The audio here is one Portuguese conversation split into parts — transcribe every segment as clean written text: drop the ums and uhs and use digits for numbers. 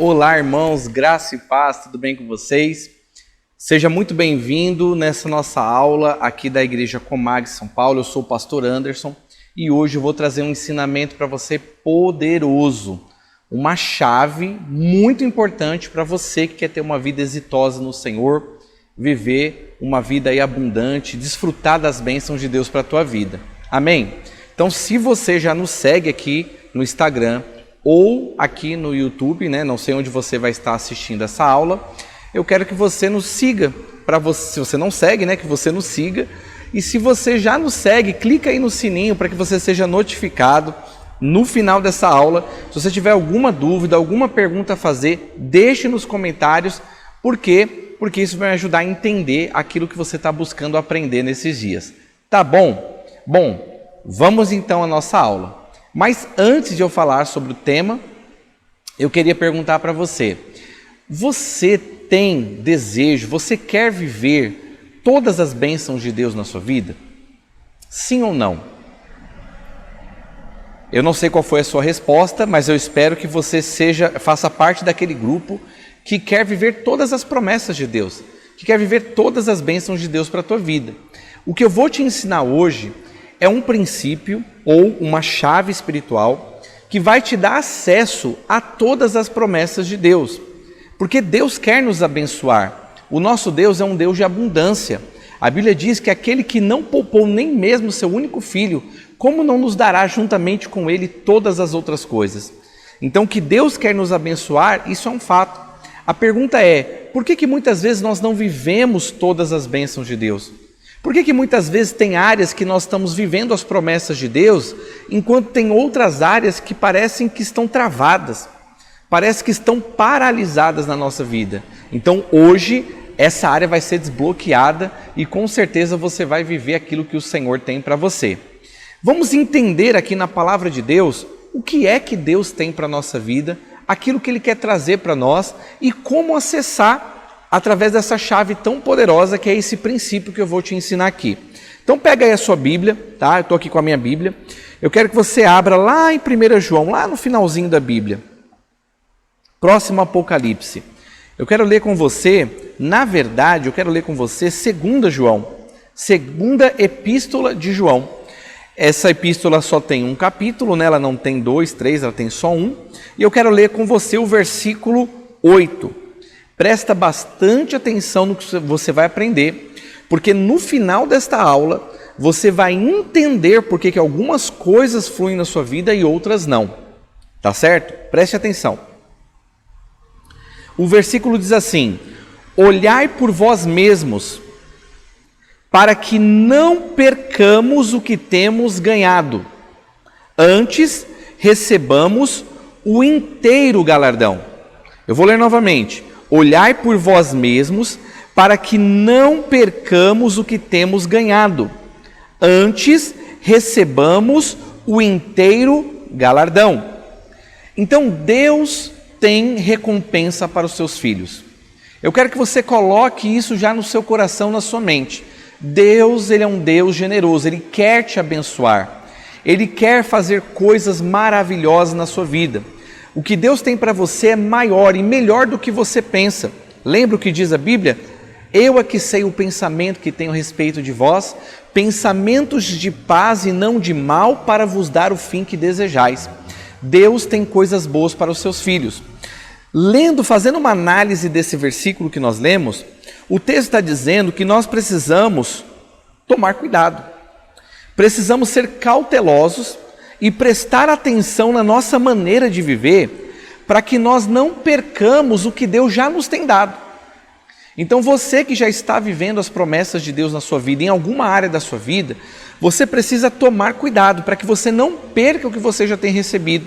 Olá, irmãos, graça e paz, tudo bem com vocês? Seja muito bem-vindo nessa nossa aula aqui da Igreja Comag São Paulo. Eu sou o pastor Anderson e hoje eu vou trazer um ensinamento para você poderoso, uma chave muito importante para você que quer ter uma vida exitosa no Senhor, viver uma vida aí abundante, desfrutar das bênçãos de Deus para a tua vida. Amém? Então, se você já nos segue aqui no Instagram ou aqui no YouTube, né? Não sei onde você vai estar assistindo essa aula, eu quero que você nos siga. Se você não segue, né? Que você nos siga. E se você já nos segue, clica aí no sininho para que você seja notificado no final dessa aula. Se você tiver alguma dúvida, alguma pergunta a fazer, deixe nos comentários. Por quê? Porque isso vai ajudar a entender aquilo que você está buscando aprender nesses dias. Tá bom? Bom, vamos então à nossa aula. Mas antes de eu falar sobre o tema, eu queria perguntar para você: você tem desejo, você quer viver todas as bênçãos de Deus na sua vida? Sim ou não? Eu não sei qual foi a sua resposta, mas eu espero que você faça parte daquele grupo que quer viver todas as promessas de Deus, que quer viver todas as bênçãos de Deus para a tua vida. O que eu vou te ensinar hoje é um princípio ou uma chave espiritual que vai te dar acesso a todas as promessas de Deus. Porque Deus quer nos abençoar. O nosso Deus é um Deus de abundância. A Bíblia diz que aquele que não poupou nem mesmo seu único filho, como não nos dará juntamente com ele todas as outras coisas? Então, que Deus quer nos abençoar, isso é um fato. A pergunta é, por que muitas vezes nós não vivemos todas as bênçãos de Deus? Por que muitas vezes tem áreas que nós estamos vivendo as promessas de Deus, enquanto tem outras áreas que parecem que estão travadas, parece que estão paralisadas na nossa vida? Então hoje essa área vai ser desbloqueada e com certeza você vai viver aquilo que o Senhor tem para você. Vamos entender aqui na palavra de Deus o que é que Deus tem para a nossa vida, aquilo que Ele quer trazer para nós e como acessar através dessa chave tão poderosa que é esse princípio que eu vou te ensinar aqui. Então pega aí a sua Bíblia, tá? Eu estou aqui com a minha Bíblia. Eu quero que você abra lá em 1 João, lá no finalzinho da Bíblia. Próximo Apocalipse. Eu quero ler com você, na verdade, eu quero ler com você 2 João. Segunda Epístola de João. Essa epístola só tem um capítulo, né? Ela não tem 2, 3, ela tem só um. E eu quero ler com você o versículo 8. Presta bastante atenção no que você vai aprender, porque no final desta aula você vai entender por que algumas coisas fluem na sua vida e outras não. Tá certo? Preste atenção. O versículo diz assim: olhai por vós mesmos, para que não percamos o que temos ganhado, antes recebamos o inteiro galardão. Eu vou ler novamente. Olhai por vós mesmos, para que não percamos o que temos ganhado, antes recebamos o inteiro galardão. Então Deus tem recompensa para os seus filhos. Eu quero que você coloque isso já no seu coração, na sua mente. Deus, Ele é um Deus generoso, Ele quer te abençoar, Ele quer fazer coisas maravilhosas na sua vida. O que Deus tem para você é maior e melhor do que você pensa. Lembra o que diz a Bíblia? Eu é que sei o pensamento que tenho a respeito de vós, pensamentos de paz e não de mal, para vos dar o fim que desejais. Deus tem coisas boas para os seus filhos. Fazendo uma análise desse versículo que nós lemos, o texto está dizendo que nós precisamos tomar cuidado. Precisamos ser cautelosos e prestar atenção na nossa maneira de viver, para que nós não percamos o que Deus já nos tem dado. Então você que já está vivendo as promessas de Deus na sua vida, em alguma área da sua vida, você precisa tomar cuidado para que você não perca o que você já tem recebido.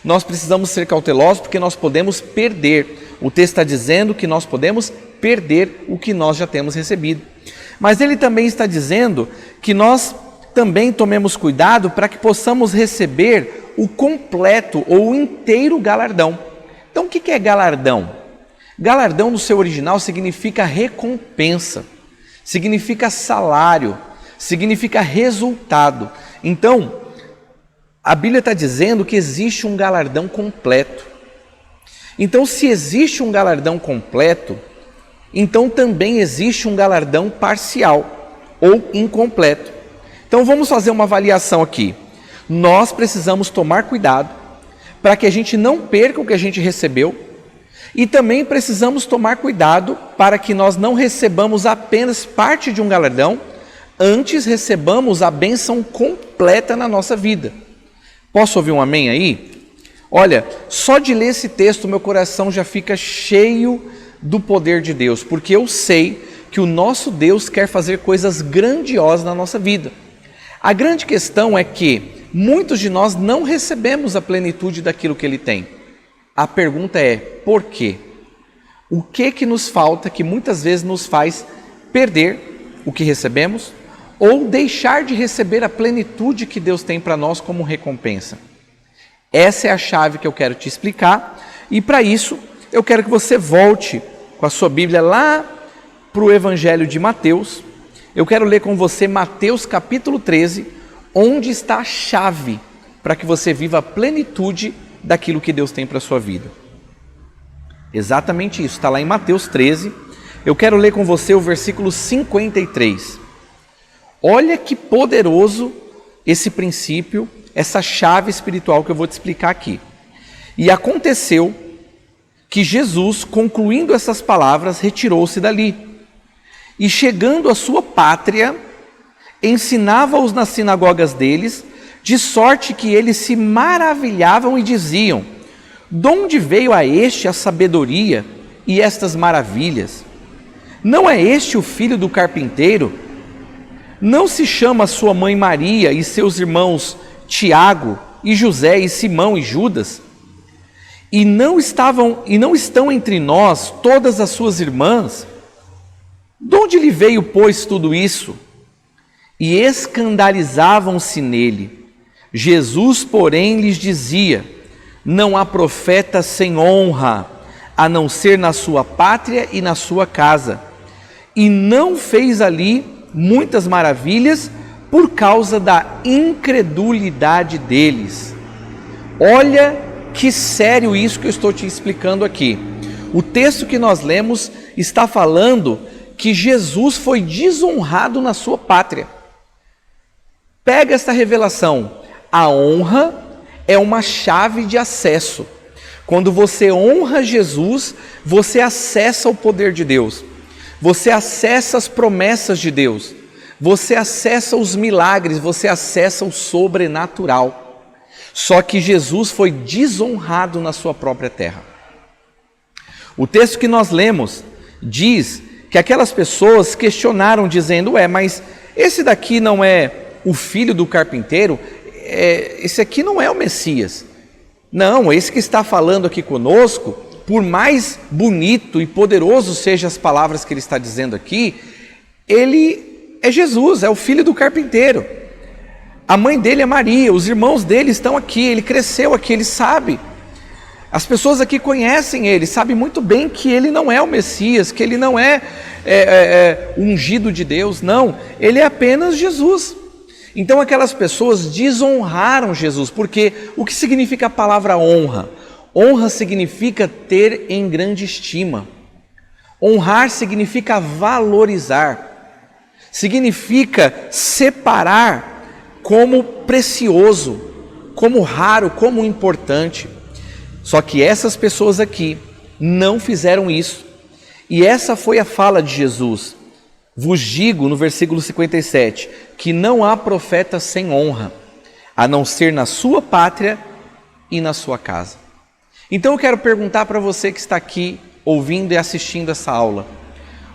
Nós precisamos ser cautelosos porque nós podemos perder. O texto está dizendo que nós podemos perder o que nós já temos recebido. Mas ele também está dizendo que nós também tomemos cuidado para que possamos receber o completo ou o inteiro galardão. Então o que é galardão? Galardão no seu original significa recompensa, significa salário, significa resultado. Então, a Bíblia está dizendo que existe um galardão completo. Então, se existe um galardão completo, então também existe um galardão parcial ou incompleto. Então, vamos fazer uma avaliação aqui. Nós precisamos tomar cuidado para que a gente não perca o que a gente recebeu e também precisamos tomar cuidado para que nós não recebamos apenas parte de um galardão, antes recebamos a bênção completa na nossa vida. Posso ouvir um amém aí? Olha, só de ler esse texto meu coração já fica cheio do poder de Deus, porque eu sei que o nosso Deus quer fazer coisas grandiosas na nossa vida. A grande questão é que muitos de nós não recebemos a plenitude daquilo que Ele tem. A pergunta é, por quê? O que nos falta que muitas vezes nos faz perder o que recebemos ou deixar de receber a plenitude que Deus tem para nós como recompensa? Essa é a chave que eu quero te explicar e para isso eu quero que você volte com a sua Bíblia lá para o Evangelho de Mateus. Eu quero ler com você Mateus capítulo 13, onde está a chave para que você viva a plenitude daquilo que Deus tem para a sua vida. Exatamente isso, está lá em Mateus 13. Eu quero ler com você o versículo 53. Olha que poderoso esse princípio, essa chave espiritual que eu vou te explicar aqui. E aconteceu que Jesus, concluindo essas palavras, retirou-se dali. E chegando à sua pátria, ensinava-os nas sinagogas deles, de sorte que eles se maravilhavam e diziam: de onde veio a este a sabedoria e estas maravilhas? Não é este o filho do carpinteiro? Não se chama sua mãe Maria e seus irmãos Tiago e José e Simão e Judas? E não estão entre nós todas as suas irmãs? De onde lhe veio, pois, tudo isso? E escandalizavam-se nele. Jesus, porém, lhes dizia: não há profeta sem honra, a não ser na sua pátria e na sua casa. E não fez ali muitas maravilhas por causa da incredulidade deles. Olha que sério isso que eu estou te explicando aqui. O texto que nós lemos está falando que Jesus foi desonrado na sua pátria. Pega esta revelação. A honra é uma chave de acesso. Quando você honra Jesus, você acessa o poder de Deus. Você acessa as promessas de Deus. Você acessa os milagres, você acessa o sobrenatural. Só que Jesus foi desonrado na sua própria terra. O texto que nós lemos diz que aquelas pessoas questionaram dizendo: mas esse daqui não é o filho do carpinteiro? Esse aqui não é o Messias. Não, esse que está falando aqui conosco, por mais bonito e poderoso sejam as palavras que ele está dizendo aqui, ele é Jesus, é o filho do carpinteiro. A mãe dele é Maria, os irmãos dele estão aqui, ele cresceu aqui, ele sabe. As pessoas aqui conhecem ele, sabem muito bem que ele não é o Messias, que ele não é ungido de Deus, não, ele é apenas Jesus. Então aquelas pessoas desonraram Jesus, porque o que significa a palavra honra? Honra significa ter em grande estima. Honrar significa valorizar, significa separar como precioso, como raro, como importante. Só que essas pessoas aqui não fizeram isso. E essa foi a fala de Jesus. Vos digo, no versículo 57, que não há profeta sem honra, a não ser na sua pátria e na sua casa. Então eu quero perguntar para você que está aqui ouvindo e assistindo essa aula: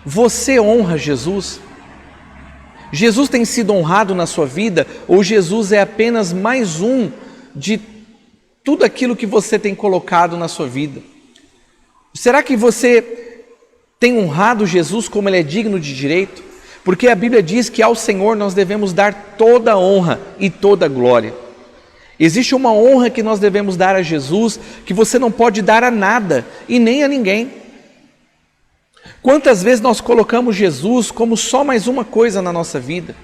você honra Jesus? Jesus tem sido honrado na sua vida, ou Jesus é apenas mais um de tudo aquilo que você tem colocado na sua vida? Será que você tem honrado Jesus como ele é digno de direito? Porque a Bíblia diz que ao Senhor nós devemos dar toda a honra e toda a glória. Existe uma honra que nós devemos dar a Jesus que você não pode dar a nada e nem a ninguém. Quantas vezes nós colocamos Jesus como só mais uma coisa na nossa vida?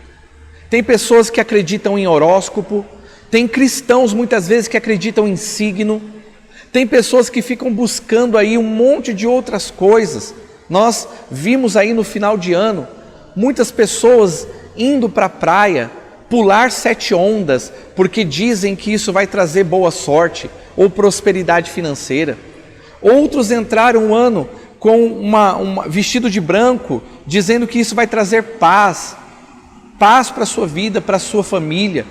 Tem pessoas que acreditam em horóscopo, tem cristãos muitas vezes que acreditam em signo, Tem pessoas que ficam buscando aí um monte de outras coisas. Nós vimos aí no final de ano, muitas pessoas indo para a praia, pular 7 ondas, porque dizem que isso vai trazer boa sorte ou prosperidade financeira. Outros entraram um ano com vestido de branco, dizendo que isso vai trazer paz para a sua vida, para a sua família.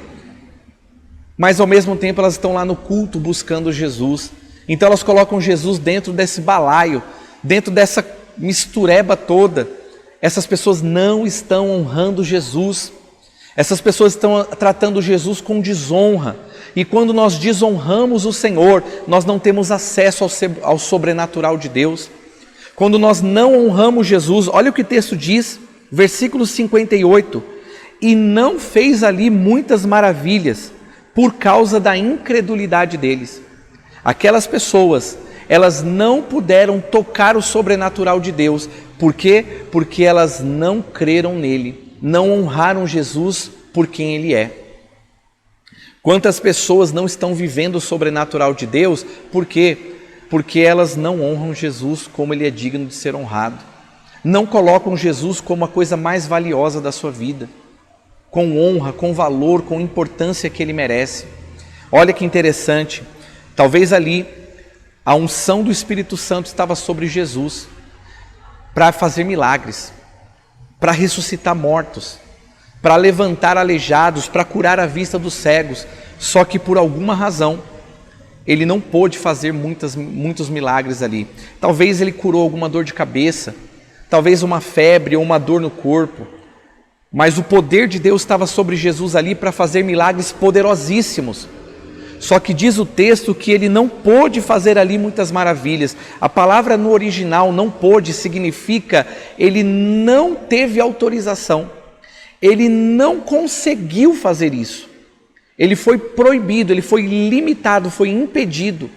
Mas ao mesmo tempo elas estão lá no culto buscando Jesus. Então elas colocam Jesus dentro desse balaio, dentro dessa mistureba toda. Essas pessoas não estão honrando Jesus. Essas pessoas estão tratando Jesus com desonra. E quando nós desonramos o Senhor, nós não temos acesso ao sobrenatural de Deus. Quando nós não honramos Jesus, olha o que o texto diz, versículo 58. E não fez ali muitas maravilhas, por causa da incredulidade deles. Aquelas pessoas, elas não puderam tocar o sobrenatural de Deus. Por quê? Porque elas não creram nele, não honraram Jesus por quem ele é. Quantas pessoas não estão vivendo o sobrenatural de Deus? Por quê? Porque elas não honram Jesus como ele é digno de ser honrado. Não colocam Jesus como a coisa mais valiosa da sua vida, com honra, com valor, com importância que ele merece. Olha que interessante, talvez ali a unção do Espírito Santo estava sobre Jesus para fazer milagres, para ressuscitar mortos, para levantar aleijados, para curar a vista dos cegos. Só que por alguma razão ele não pôde fazer muitos milagres ali. Talvez ele curou alguma dor de cabeça, talvez uma febre ou uma dor no corpo. Mas o poder de Deus estava sobre Jesus ali para fazer milagres poderosíssimos. Só que diz o texto que ele não pôde fazer ali muitas maravilhas. A palavra no original, não pôde, significa ele não teve autorização. Ele não conseguiu fazer isso. Ele foi proibido, ele foi limitado, foi impedido.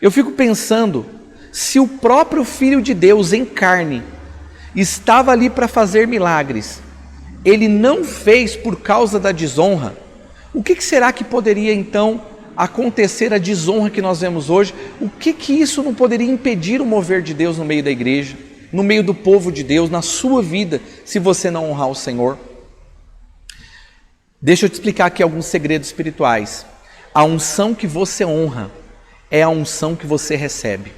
Eu fico pensando, se o próprio Filho de Deus em carne estava ali para fazer milagres, ele não fez por causa da desonra, o que será que poderia então acontecer a desonra que nós vemos hoje? O que isso não poderia impedir o mover de Deus no meio da igreja, no meio do povo de Deus, na sua vida, se você não honrar o Senhor? Deixa eu te explicar aqui alguns segredos espirituais. A unção que você honra é a unção que você recebe.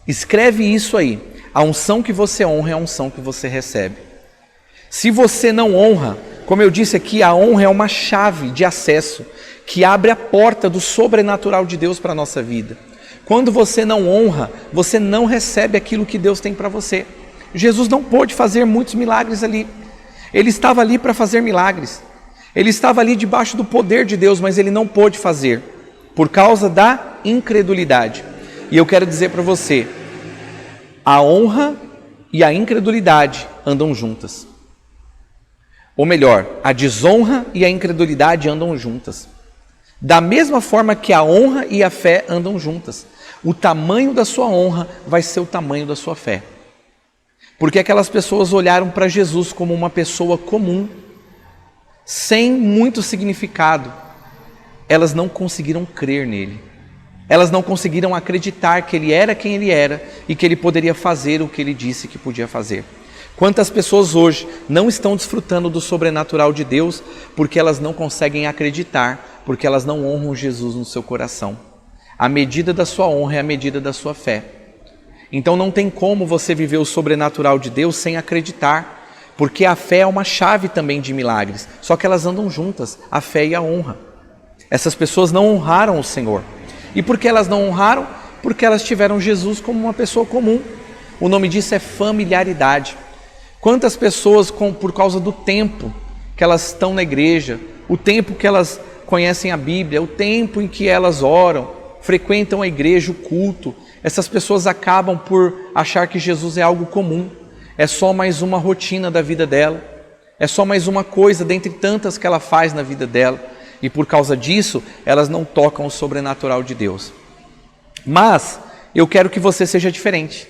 Escreve isso aí. A unção que você honra é a unção que você recebe. Se você não honra, como eu disse aqui, a honra é uma chave de acesso que abre a porta do sobrenatural de Deus para a nossa vida. Quando você não honra, você não recebe aquilo que Deus tem para você. Jesus não pôde fazer muitos milagres ali. Ele estava ali para fazer milagres. Ele estava ali debaixo do poder de Deus, mas ele não pôde fazer por causa da incredulidade. E eu quero dizer para você, a honra e a incredulidade andam juntas. Ou melhor, a desonra e a incredulidade andam juntas. Da mesma forma que a honra e a fé andam juntas. O tamanho da sua honra vai ser o tamanho da sua fé. Porque aquelas pessoas olharam para Jesus como uma pessoa comum, sem muito significado. Elas não conseguiram crer nele. Elas não conseguiram acreditar que ele era quem ele era e que ele poderia fazer o que ele disse que podia fazer. Quantas pessoas hoje não estão desfrutando do sobrenatural de Deus porque elas não conseguem acreditar, porque elas não honram Jesus no seu coração. A medida da sua honra é a medida da sua fé. Então não tem como você viver o sobrenatural de Deus sem acreditar, porque a fé é uma chave também de milagres, só que elas andam juntas, a fé e a honra. Essas pessoas não honraram o Senhor. E por que elas não honraram? Porque elas tiveram Jesus como uma pessoa comum. O nome disso é familiaridade. Quantas pessoas, por causa do tempo que elas estão na igreja, o tempo que elas conhecem a Bíblia, o tempo em que elas oram, frequentam a igreja, o culto, essas pessoas acabam por achar que Jesus é algo comum, é só mais uma rotina da vida dela, é só mais uma coisa dentre tantas que ela faz na vida dela, e por causa disso, elas não tocam o sobrenatural de Deus. Mas eu quero que você seja diferente.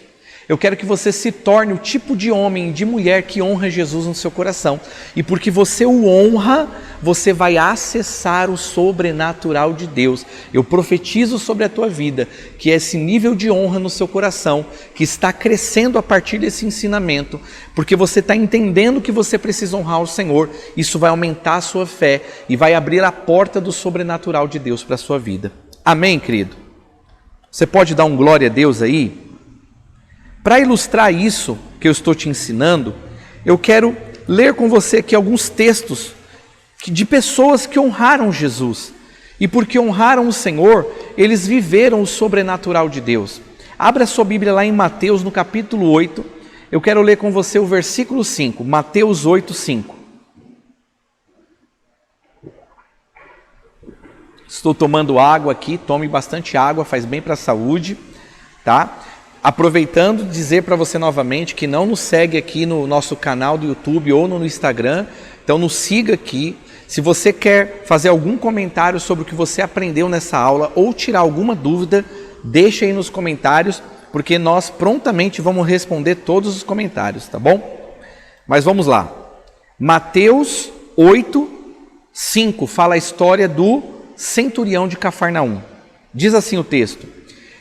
Eu quero que você se torne o tipo de homem e de mulher que honra Jesus no seu coração. E porque você o honra, você vai acessar o sobrenatural de Deus. Eu profetizo sobre a tua vida que esse nível de honra no seu coração, que está crescendo a partir desse ensinamento, porque você está entendendo que você precisa honrar o Senhor, isso vai aumentar a sua fé e vai abrir a porta do sobrenatural de Deus para a sua vida. Amém, querido? Você pode dar um glória a Deus aí? Para ilustrar isso que eu estou te ensinando, eu quero ler com você aqui alguns textos de pessoas que honraram Jesus. E porque honraram o Senhor, eles viveram o sobrenatural de Deus. Abra sua Bíblia lá em Mateus, no capítulo 8. Eu quero ler com você o versículo 5. Mateus 8, 5. Estou tomando água aqui, tome bastante água, faz bem para a saúde, tá? Aproveitando, dizer para você novamente que não nos segue aqui no nosso canal do YouTube ou no Instagram, então nos siga aqui. Se você quer fazer algum comentário sobre o que você aprendeu nessa aula ou tirar alguma dúvida, deixa aí nos comentários, porque nós prontamente vamos responder todos os comentários, tá bom? Mas vamos lá. Mateus 8, 5 fala a história do centurião de Cafarnaum. Diz assim o texto: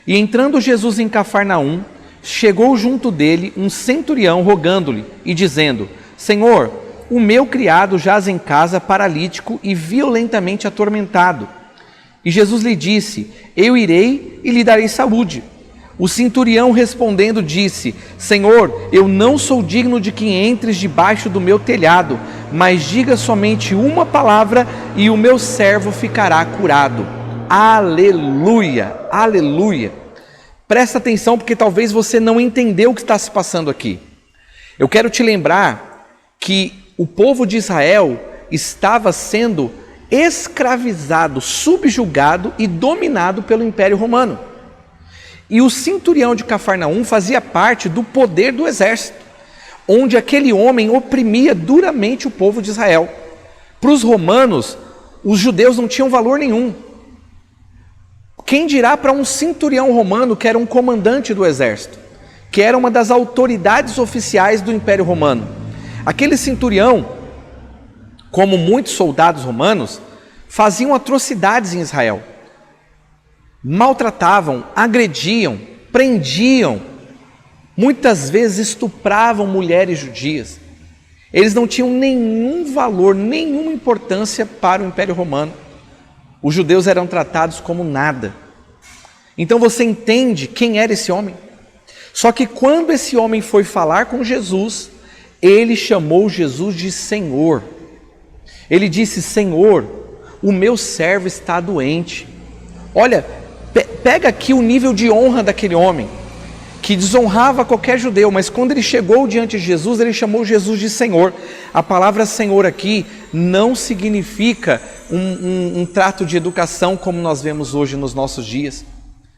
E entrando Jesus em Cafarnaum, chegou junto dele um centurião rogando-lhe e dizendo: Senhor, o meu criado jaz em casa paralítico e violentamente atormentado. E Jesus lhe disse: Eu irei e lhe darei saúde. O centurião respondendo disse: Senhor, eu não sou digno de que entres debaixo do meu telhado, mas diga somente uma palavra e o meu servo ficará curado. Aleluia, aleluia. Presta atenção porque talvez você não entendeu o que está se passando aqui. Eu quero te lembrar que o povo de Israel estava sendo escravizado, subjugado e dominado pelo Império Romano. E o centurião de Cafarnaum fazia parte do poder do exército, onde aquele homem oprimia duramente o povo de Israel. Para os romanos, os judeus não tinham valor nenhum. Quem dirá para um centurião romano que era um comandante do exército, que era uma das autoridades oficiais do Império Romano? Aquele centurião, como muitos soldados romanos, faziam atrocidades em Israel. Maltratavam, agrediam, prendiam, muitas vezes estupravam mulheres judias. Eles não tinham nenhum valor, nenhuma importância para o Império Romano. Os judeus eram tratados como nada. Então você entende quem era esse homem? Só que quando esse homem foi falar com Jesus, ele chamou Jesus de Senhor. Ele disse: Senhor, o meu servo está doente. Olha, pega aqui o nível de honra daquele homem, que desonrava qualquer judeu, mas quando ele chegou diante de Jesus, ele chamou Jesus de Senhor. A palavra Senhor aqui não significa um trato de educação como nós vemos hoje nos nossos dias.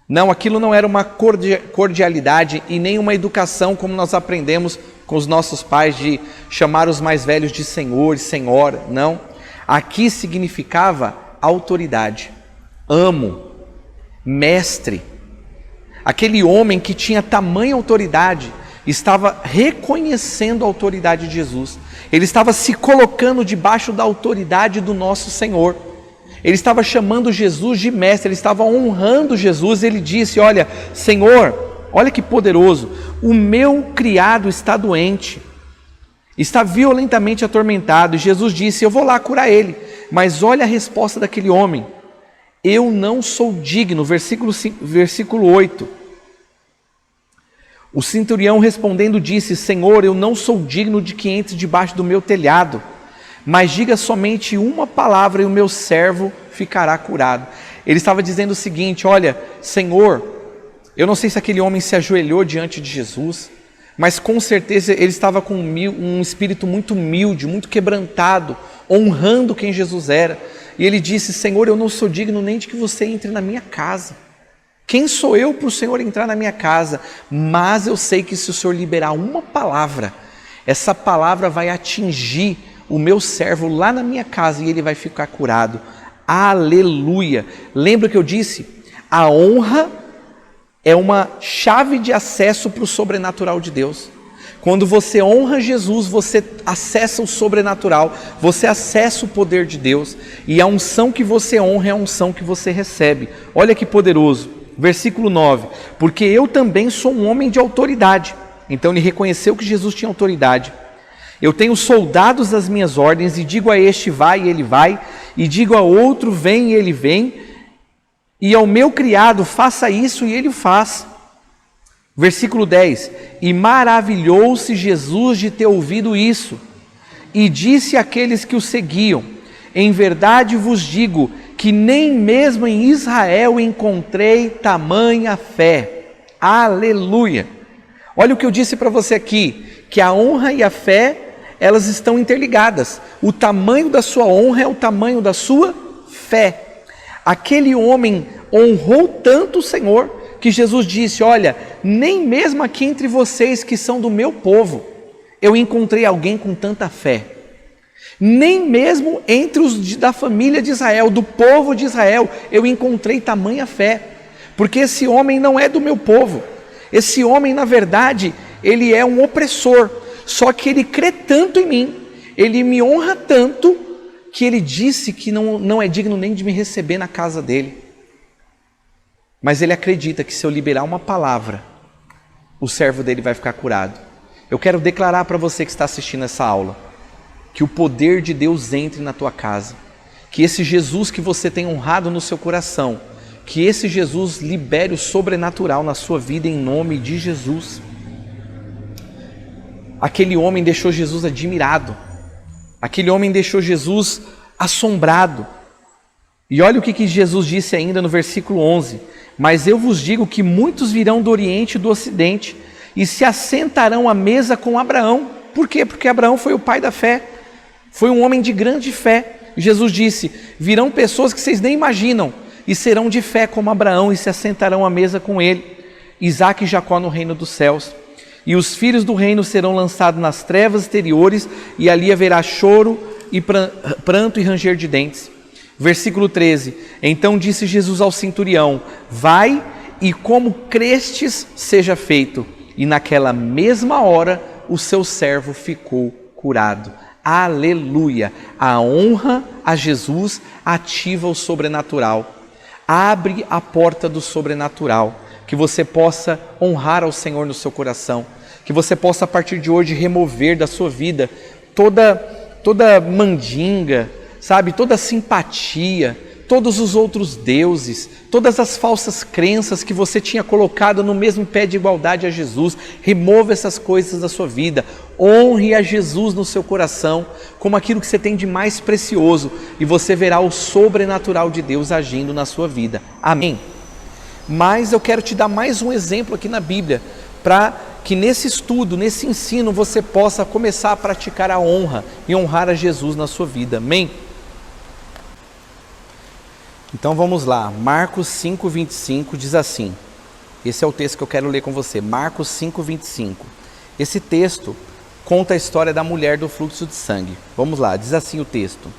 Não, aquilo não era uma cordialidade e nem uma educação como nós aprendemos com os nossos pais de chamar os mais velhos de Senhor e Senhora. Não, aqui significava autoridade, amo, mestre. Aquele homem que tinha tamanha autoridade estava reconhecendo a autoridade de Jesus. Ele estava se colocando debaixo da autoridade do nosso Senhor. Ele estava chamando Jesus de mestre, ele estava honrando Jesus. Ele disse: olha, Senhor, olha que poderoso, o meu criado está doente, está violentamente atormentado. E Jesus disse: eu vou lá curar ele. Mas olha a resposta daquele homem: eu não sou digno. Versículo 8. O centurião respondendo disse: Senhor, eu não sou digno de que entre debaixo do meu telhado, mas diga somente uma palavra e o meu servo ficará curado. Ele estava dizendo o seguinte: olha, Senhor, eu não sei se aquele homem se ajoelhou diante de Jesus, mas com certeza ele estava com um espírito muito humilde, muito quebrantado, honrando quem Jesus era. E ele disse: Senhor, eu não sou digno nem de que você entre na minha casa. Quem sou eu para o Senhor entrar na minha casa? Mas eu sei que se o Senhor liberar uma palavra, essa palavra vai atingir o meu servo lá na minha casa e ele vai ficar curado. Aleluia! Lembra que eu disse? A honra é uma chave de acesso para o sobrenatural de Deus. Quando você honra Jesus, você acessa o sobrenatural, você acessa o poder de Deus, e a unção que você honra é a unção que você recebe. Olha que poderoso, versículo 9, porque eu também sou um homem de autoridade. Então ele reconheceu que Jesus tinha autoridade. Eu tenho soldados às minhas ordens, e digo a este vai e ele vai, e digo a outro vem e ele vem, e ao meu criado faça isso e ele o faz. Versículo 10, e maravilhou-se Jesus de ter ouvido isso, e disse àqueles que o seguiam, em verdade vos digo, que nem mesmo em Israel encontrei tamanha fé. Aleluia! Olha o que eu disse para você aqui, que a honra e a fé, elas estão interligadas. O tamanho da sua honra é o tamanho da sua fé. Aquele homem honrou tanto o Senhor, que Jesus disse, olha, nem mesmo aqui entre vocês que são do meu povo, eu encontrei alguém com tanta fé. Nem mesmo entre os da família de Israel, do povo de Israel, eu encontrei tamanha fé. Porque esse homem não é do meu povo. Esse homem, na verdade, ele é um opressor. Só que ele crê tanto em mim, ele me honra tanto, que ele disse que não é digno nem de me receber na casa dele. Mas ele acredita que se eu liberar uma palavra, o servo dele vai ficar curado. Eu quero declarar para você que está assistindo essa aula, que o poder de Deus entre na tua casa, que esse Jesus que você tem honrado no seu coração, que esse Jesus libere o sobrenatural na sua vida em nome de Jesus. Aquele homem deixou Jesus admirado, aquele homem deixou Jesus assombrado. E olha o que Jesus disse ainda no versículo 11, mas eu vos digo que muitos virão do Oriente e do Ocidente e se assentarão à mesa com Abraão. Por quê? Porque Abraão foi o pai da fé, foi um homem de grande fé. Jesus disse, virão pessoas que vocês nem imaginam e serão de fé como Abraão e se assentarão à mesa com ele, Isaque e Jacó no reino dos céus. E os filhos do reino serão lançados nas trevas exteriores e ali haverá choro e pranto e ranger de dentes. Versículo 13, então disse Jesus ao centurião, vai e como crestes seja feito. E naquela mesma hora o seu servo ficou curado. Aleluia! A honra a Jesus ativa o sobrenatural. Abre a porta do sobrenatural. Que você possa honrar ao Senhor no seu coração. Que você possa a partir de hoje remover da sua vida toda mandinga, sabe, toda simpatia, todos os outros deuses, todas as falsas crenças que você tinha colocado no mesmo pé de igualdade a Jesus. Remova essas coisas da sua vida, honre a Jesus no seu coração, como aquilo que você tem de mais precioso, e você verá o sobrenatural de Deus agindo na sua vida. Amém? Mas eu quero te dar mais um exemplo aqui na Bíblia, para que nesse estudo, nesse ensino, você possa começar a praticar a honra e honrar a Jesus na sua vida. Amém? Então vamos lá, Marcos 5:25 diz assim, esse é o texto que eu quero ler com você, Marcos 5:25. Esse texto conta a história da mulher do fluxo de sangue. Vamos lá, diz assim o texto.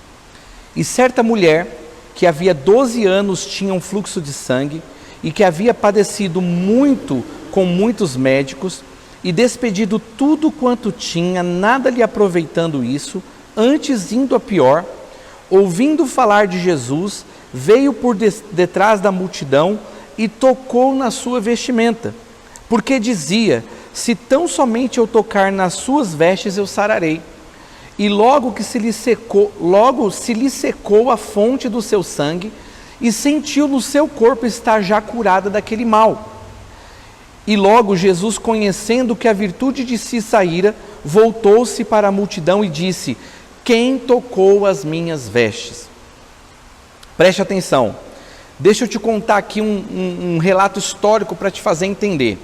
E certa mulher, que havia 12 anos tinha um fluxo de sangue, e que havia padecido muito com muitos médicos, e despedido tudo quanto tinha, nada lhe aproveitando isso, antes indo a pior, ouvindo falar de Jesus, veio por detrás da multidão e tocou na sua vestimenta, porque dizia, se tão somente eu tocar nas suas vestes eu sararei. E logo se lhe secou a fonte do seu sangue, e sentiu no seu corpo estar já curada daquele mal. E logo Jesus, conhecendo que a virtude de si saíra, voltou-se para a multidão e disse, quem tocou as minhas vestes? Preste atenção, deixa eu te contar aqui um relato histórico para te fazer entender.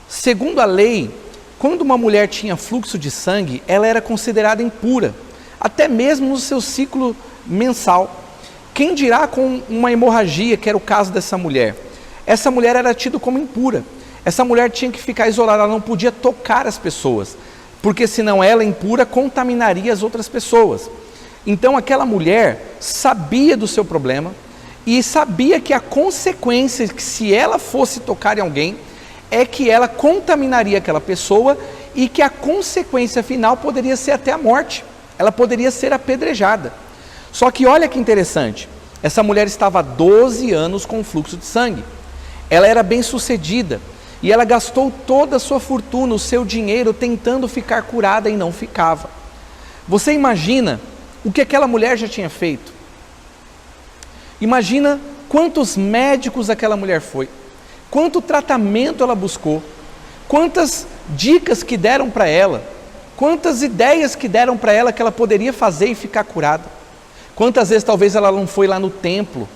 Segundo a lei, quando uma mulher tinha fluxo de sangue, ela era considerada impura, até mesmo no seu ciclo mensal. Quem dirá com uma hemorragia, que era o caso dessa mulher? Essa mulher era tida como impura. Essa mulher tinha que ficar isolada, ela não podia tocar as pessoas, porque senão ela, impura, contaminaria as outras pessoas. Então aquela mulher sabia do seu problema, e sabia que a consequência, que se ela fosse tocar em alguém, é que ela contaminaria aquela pessoa e que a consequência final poderia ser até a morte. Ela poderia ser apedrejada. Só que olha que interessante, essa mulher estava há 12 anos com fluxo de sangue. Ela era bem sucedida e ela gastou toda a sua fortuna, o seu dinheiro, tentando ficar curada e não ficava. Você imagina o que aquela mulher já tinha feito? Imagina quantos médicos aquela mulher foi, quanto tratamento ela buscou, quantas dicas que deram para ela, quantas ideias que deram para ela que ela poderia fazer e ficar curada. Quantas vezes talvez ela não foi lá no templo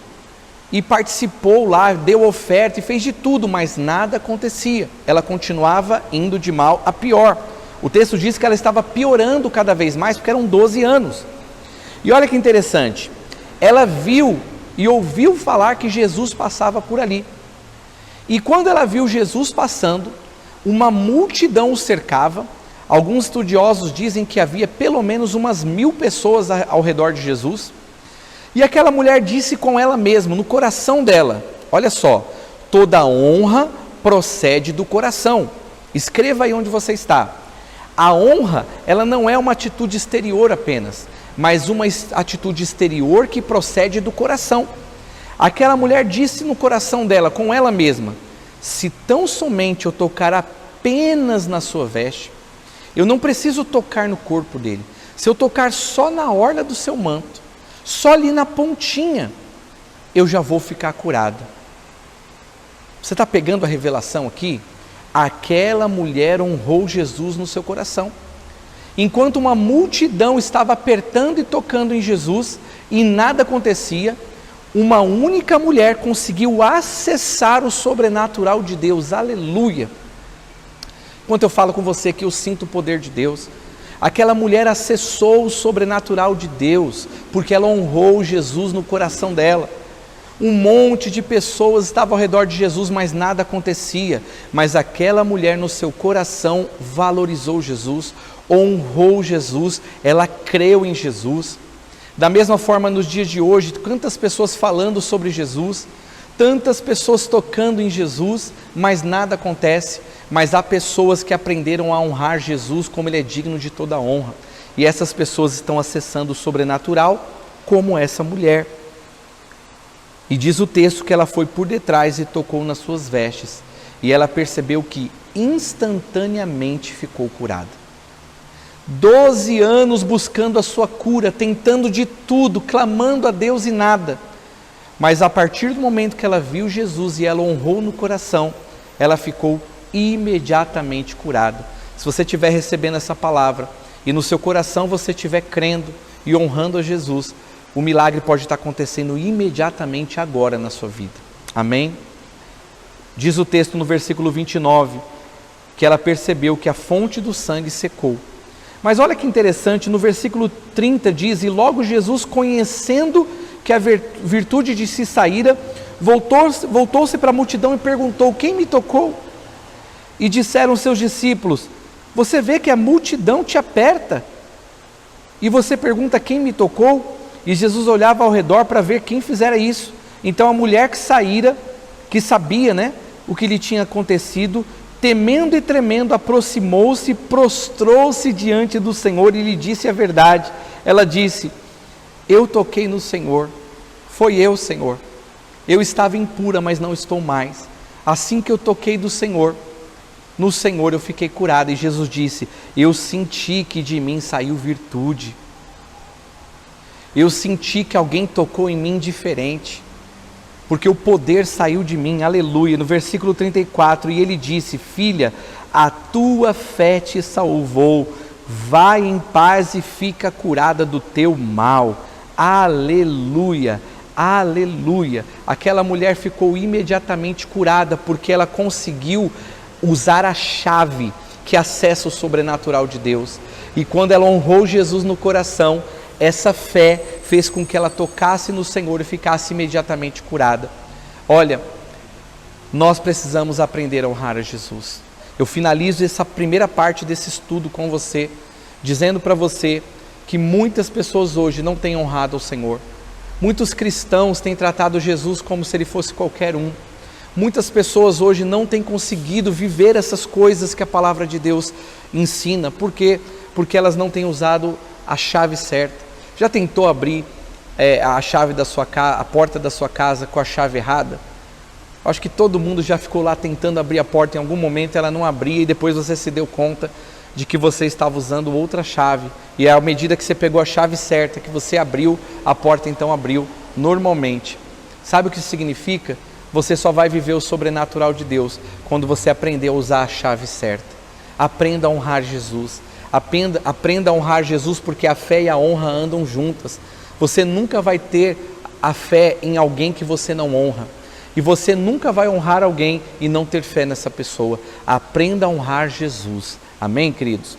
e participou lá, deu oferta e fez de tudo, mas nada acontecia. Ela continuava indo de mal a pior. O texto diz que ela estava piorando cada vez mais, porque eram 12 anos. E olha que interessante, ela viu e ouviu falar que Jesus passava por ali. E quando ela viu Jesus passando, uma multidão o cercava. Alguns estudiosos dizem que havia pelo menos umas 1000 pessoas ao redor de Jesus. E aquela mulher disse com ela mesma, no coração dela, olha só, toda honra procede do coração. Escreva aí onde você está. A honra, ela não é uma atitude exterior apenas, mas uma atitude exterior que procede do coração. Aquela mulher disse no coração dela, com ela mesma, se tão somente eu tocar apenas na sua veste, eu não preciso tocar no corpo dele, se eu tocar só na orla do seu manto, só ali na pontinha, eu já vou ficar curada. Você está pegando a revelação aqui? Aquela mulher honrou Jesus no seu coração. Enquanto uma multidão estava apertando e tocando em Jesus e nada acontecia, uma única mulher conseguiu acessar o sobrenatural de Deus. Aleluia! Enquanto eu falo com você que eu sinto o poder de Deus, aquela mulher acessou o sobrenatural de Deus, porque ela honrou Jesus no coração dela. Um monte de pessoas estavam ao redor de Jesus, mas nada acontecia. Mas aquela mulher no seu coração valorizou Jesus, honrou Jesus, ela creu em Jesus. Da mesma forma nos dias de hoje, quantas pessoas falando sobre Jesus, tantas pessoas tocando em Jesus, mas nada acontece. Mas há pessoas que aprenderam a honrar Jesus como Ele é digno de toda honra. E essas pessoas estão acessando o sobrenatural como essa mulher. E diz o texto que ela foi por detrás e tocou nas suas vestes. E ela percebeu que instantaneamente ficou curada. 12 anos buscando a sua cura, tentando de tudo, clamando a Deus e nada. Mas a partir do momento que ela viu Jesus e ela honrou no coração, ela ficou imediatamente curada. Se você estiver recebendo essa palavra e no seu coração você estiver crendo e honrando a Jesus, o milagre pode estar acontecendo imediatamente agora na sua vida. Amém? Diz o texto no versículo 29, que ela percebeu que a fonte do sangue secou. Mas olha que interessante, no versículo 30 diz, e logo Jesus, conhecendo que a virtude de si saíra, voltou-se para a multidão e perguntou, quem me tocou? E disseram seus discípulos, você vê que a multidão te aperta, e você pergunta quem me tocou? E Jesus olhava ao redor para ver quem fizera isso. Então a mulher que saíra, que sabia, o que lhe tinha acontecido, temendo e tremendo, aproximou-se, prostrou-se diante do Senhor e lhe disse a verdade. Ela disse, eu toquei no Senhor, foi eu, Senhor. Eu estava impura, mas não estou mais. Assim que eu toquei do Senhor, no Senhor eu fiquei curada. E Jesus disse, eu senti que de mim saiu virtude. Eu senti que alguém tocou em mim diferente, porque o poder saiu de mim, aleluia. No versículo 34, e ele disse, filha, a tua fé te salvou, vai em paz e fica curada do teu mal, aleluia, aleluia. Aquela mulher ficou imediatamente curada, porque ela conseguiu usar a chave que acessa o sobrenatural de Deus, e quando ela honrou Jesus no coração, essa fé fez com que ela tocasse no Senhor e ficasse imediatamente curada. Olha, nós precisamos aprender a honrar a Jesus. Eu finalizo essa primeira parte desse estudo com você, dizendo para você que muitas pessoas hoje não têm honrado ao Senhor. Muitos cristãos têm tratado Jesus como se ele fosse qualquer um. Muitas pessoas hoje não têm conseguido viver essas coisas que a palavra de Deus ensina. Por quê? Porque elas não têm usado a chave certa. Já tentou abrir a chave da sua casa, a porta da sua casa com a chave errada? Acho que todo mundo já ficou lá tentando abrir a porta em algum momento, ela não abria e depois você se deu conta de que você estava usando outra chave. E à medida que você pegou a chave certa, que você abriu, a porta então abriu normalmente. Sabe o que isso significa? Você só vai viver o sobrenatural de Deus quando você aprender a usar a chave certa. Aprenda a honrar Jesus. Aprenda a honrar Jesus, porque a fé e a honra andam juntas. Você nunca vai ter a fé em alguém que você não honra. E você nunca vai honrar alguém e não ter fé nessa pessoa. Aprenda a honrar Jesus. Amém, queridos?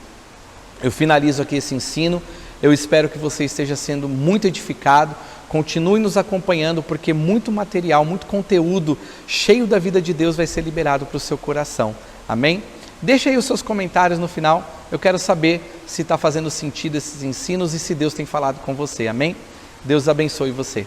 Eu finalizo aqui esse ensino. Eu espero que você esteja sendo muito edificado. Continue nos acompanhando, porque muito material, muito conteúdo cheio da vida de Deus vai ser liberado para o seu coração. Amém? Deixa aí os seus comentários no final. Eu quero saber se está fazendo sentido esses ensinos e se Deus tem falado com você. Amém? Deus abençoe você.